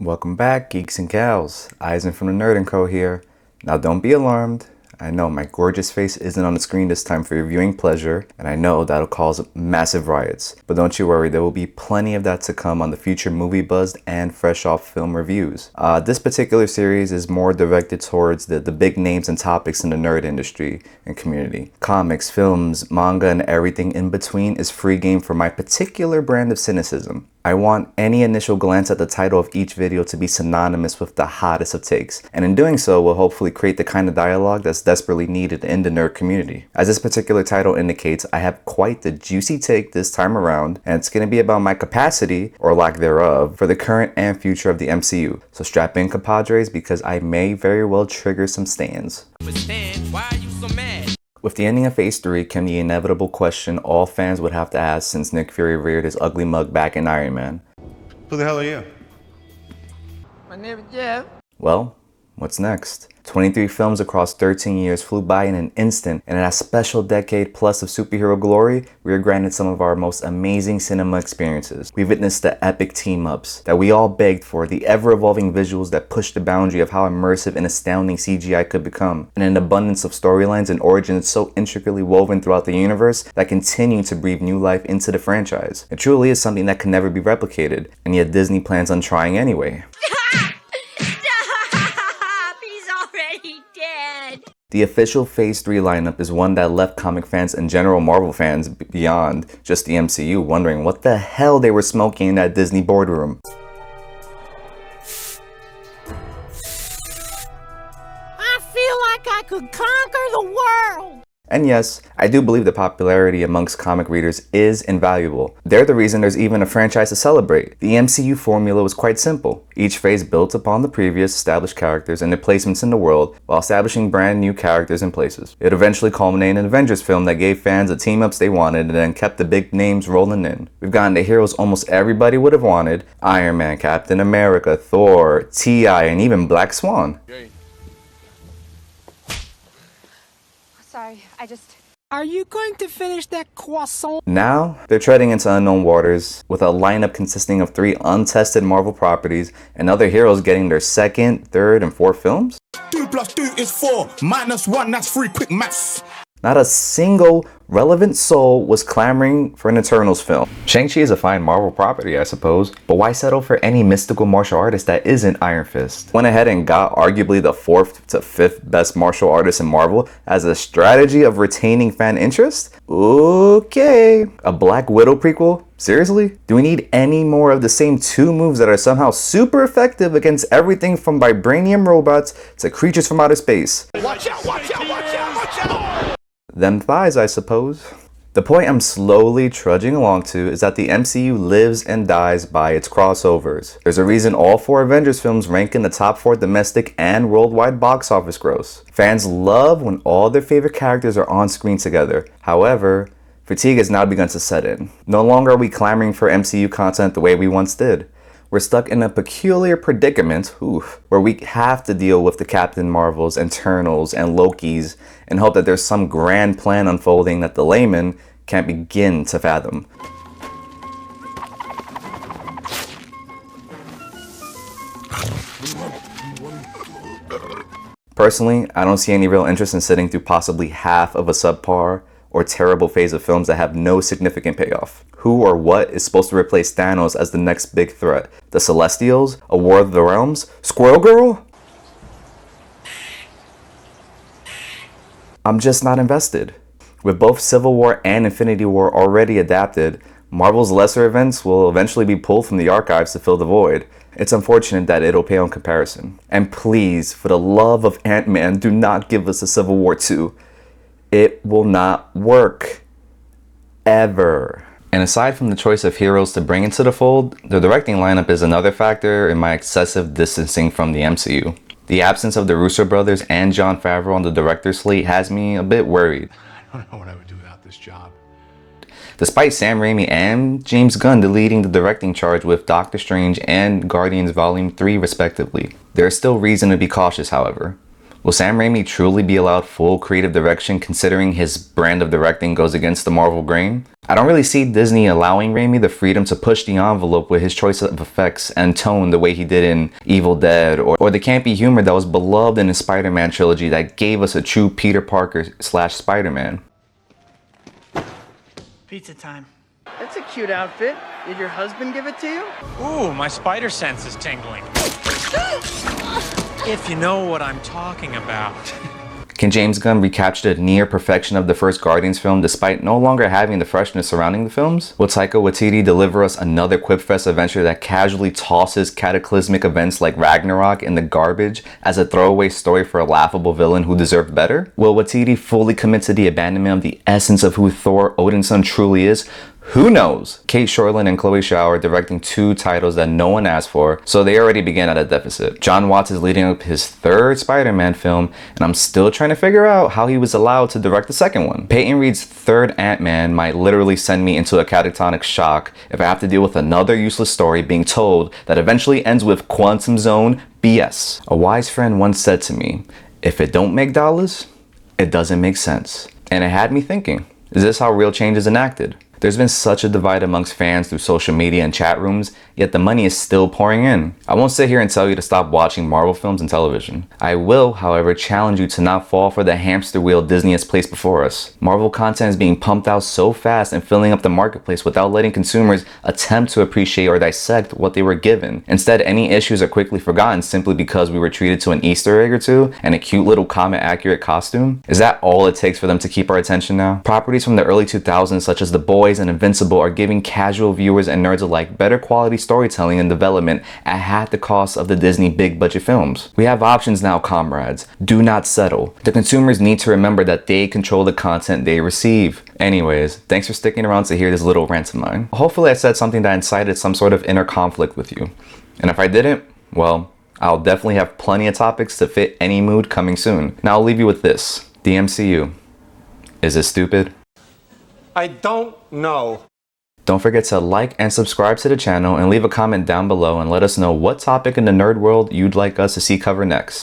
Welcome back, geeks and gals. Eisen from the Nerd & Co. here. Now don't be alarmed. I know my gorgeous face isn't on the screen this time for your viewing pleasure, and I know that'll cause massive riots. But don't you worry, there will be plenty of that to come on the future Movie Buzzed and Fresh Off Film reviews. This particular series is more directed towards the big names and topics in the nerd industry and community. Comics, films, manga, and everything in between is free game for my particular brand of cynicism. I want any initial glance at the title of each video to be synonymous with the hottest of takes, and in doing so will hopefully create the kind of dialogue that's desperately needed in the nerd community. As this particular title indicates, I have quite the juicy take this time around, and it's going to be about my capacity, or lack thereof, for the current and future of the MCU. So strap in, compadres, because I may very well trigger some stands. Why are you so mad? With the ending of Phase 3 came the inevitable question all fans would have to ask since Nick Fury reared his ugly mug back in Iron Man. Who the hell are you? My name is Jeff. Well, what's next? 23 films across 13 years flew by in an instant, and in that special decade plus of superhero glory, we are granted some of our most amazing cinema experiences. We witnessed the epic team-ups that we all begged for, the ever-evolving visuals that pushed the boundary of how immersive and astounding CGI could become, and an abundance of storylines and origins so intricately woven throughout the universe that continue to breathe new life into the franchise. It truly is something that can never be replicated, and yet Disney plans on trying anyway. The official Phase 3 lineup is one that left comic fans and general Marvel fans beyond just the MCU wondering what the hell they were smoking in that Disney boardroom. I feel like I could conquer the world. And yes, I do believe the popularity amongst comic readers is invaluable. They're the reason there's even a franchise to celebrate. The MCU formula was quite simple. Each phase built upon the previous established characters and their placements in the world while establishing brand new characters and places. It eventually culminated in an Avengers film that gave fans the team-ups they wanted and then kept the big names rolling in. We've gotten the heroes almost everybody would have wanted: Iron Man, Captain America, Thor, T.I., and even Black Swan. Sorry, Are you going to finish that croissant? Now, they're treading into unknown waters, with a lineup consisting of 3 untested Marvel properties and other heroes getting their second, third, and fourth films. 2 + 2 is 4, -1, that's 3, quick maths. Not a single relevant soul was clamoring for an Eternals film. Shang-Chi is a fine Marvel property, I suppose, but why settle for any mystical martial artist that isn't Iron Fist? Went ahead and got arguably the 4th to 5th best martial artist in Marvel as a strategy of retaining fan interest? Okay. A Black Widow prequel? Seriously? Do we need any more of the same 2 moves that are somehow super effective against everything from vibranium robots to creatures from outer space? Watch out, watch out, watch out, watch out! Them thighs, I suppose. The point I'm slowly trudging along to is that the MCU lives and dies by its crossovers. There's a reason all 4 Avengers films rank in the top 4 domestic and worldwide box office gross. Fans love when all their favorite characters are on screen together. However, fatigue has now begun to set in. No longer are we clamoring for MCU content the way we once did. We're stuck in a peculiar predicament, where we have to deal with the Captain Marvels, Eternals, and Lokis and hope that there's some grand plan unfolding that the layman can't begin to fathom. Personally, I don't see any real interest in sitting through possibly half of a subpar or terrible phase of films that have no significant payoff. Who or what is supposed to replace Thanos as the next big threat? The Celestials? A War of the Realms? Squirrel Girl? I'm just not invested. With both Civil War and Infinity War already adapted, Marvel's lesser events will eventually be pulled from the archives to fill the void. It's unfortunate that it'll pale in comparison. And please, for the love of Ant-Man, do not give us a Civil War 2. It will not work. Ever. And aside from the choice of heroes to bring into the fold, the directing lineup is another factor in my excessive distancing from the MCU. The absence of the Russo brothers and Jon Favreau on the director's slate has me a bit worried. I don't know what I would do without this job. Despite Sam Raimi and James Gunn leading the directing charge with Doctor Strange and Guardians Volume 3 respectively, there is still reason to be cautious, however. Will Sam Raimi truly be allowed full creative direction considering his brand of directing goes against the Marvel grain? I don't really see Disney allowing Raimi the freedom to push the envelope with his choice of effects and tone the way he did in Evil Dead, or the campy humor that was beloved in the Spider-Man trilogy that gave us a true Peter Parker / Spider-Man. Pizza time. That's a cute outfit. Did your husband give it to you? Ooh, my spider sense is tingling. If you know what I'm talking about. Can James Gunn recapture the near perfection of the first Guardians film despite no longer having the freshness surrounding the films? Will Taika Waititi deliver us another Quipfest adventure that casually tosses cataclysmic events like Ragnarok in the garbage as a throwaway story for a laughable villain who deserved better? Will Waititi fully commit to the abandonment of the essence of who Thor Odinson truly is? Who knows? Kate Shortland and Chloe Zhao are directing 2 titles that no one asked for, so they already began at a deficit. John Watts is leading up his 3rd Spider-Man film, and I'm still trying to figure out how he was allowed to direct the 2nd one. Peyton Reed's 3rd Ant-Man might literally send me into a catatonic shock if I have to deal with another useless story being told that eventually ends with Quantum Zone BS. A wise friend once said to me, "If it don't make dollars, it doesn't make sense." And it had me thinking, is this how real change is enacted? There's been such a divide amongst fans through social media and chat rooms, yet the money is still pouring in. I won't sit here and tell you to stop watching Marvel films and television. I will, however, challenge you to not fall for the hamster wheel Disney has placed before us. Marvel content is being pumped out so fast and filling up the marketplace without letting consumers attempt to appreciate or dissect what they were given. Instead, any issues are quickly forgotten simply because we were treated to an Easter egg or two and a cute little comic-accurate costume. Is that all it takes for them to keep our attention now? Properties from the early 2000s such as The Boys and Invincible are giving casual viewers and nerds alike better quality storytelling and development at half the cost of the Disney big budget films. We have options now, comrades. Do not settle. The consumers need to remember that they control the content they receive. Anyways, thanks for sticking around to hear this little rant of mine. Hopefully I said something that incited some sort of inner conflict with you. And if I didn't, well, I'll definitely have plenty of topics to fit any mood coming soon. Now I'll leave you with this. The MCU. Is it stupid? I don't know. Don't forget to like and subscribe to the channel and leave a comment down below and let us know what topic in the nerd world you'd like us to see cover next.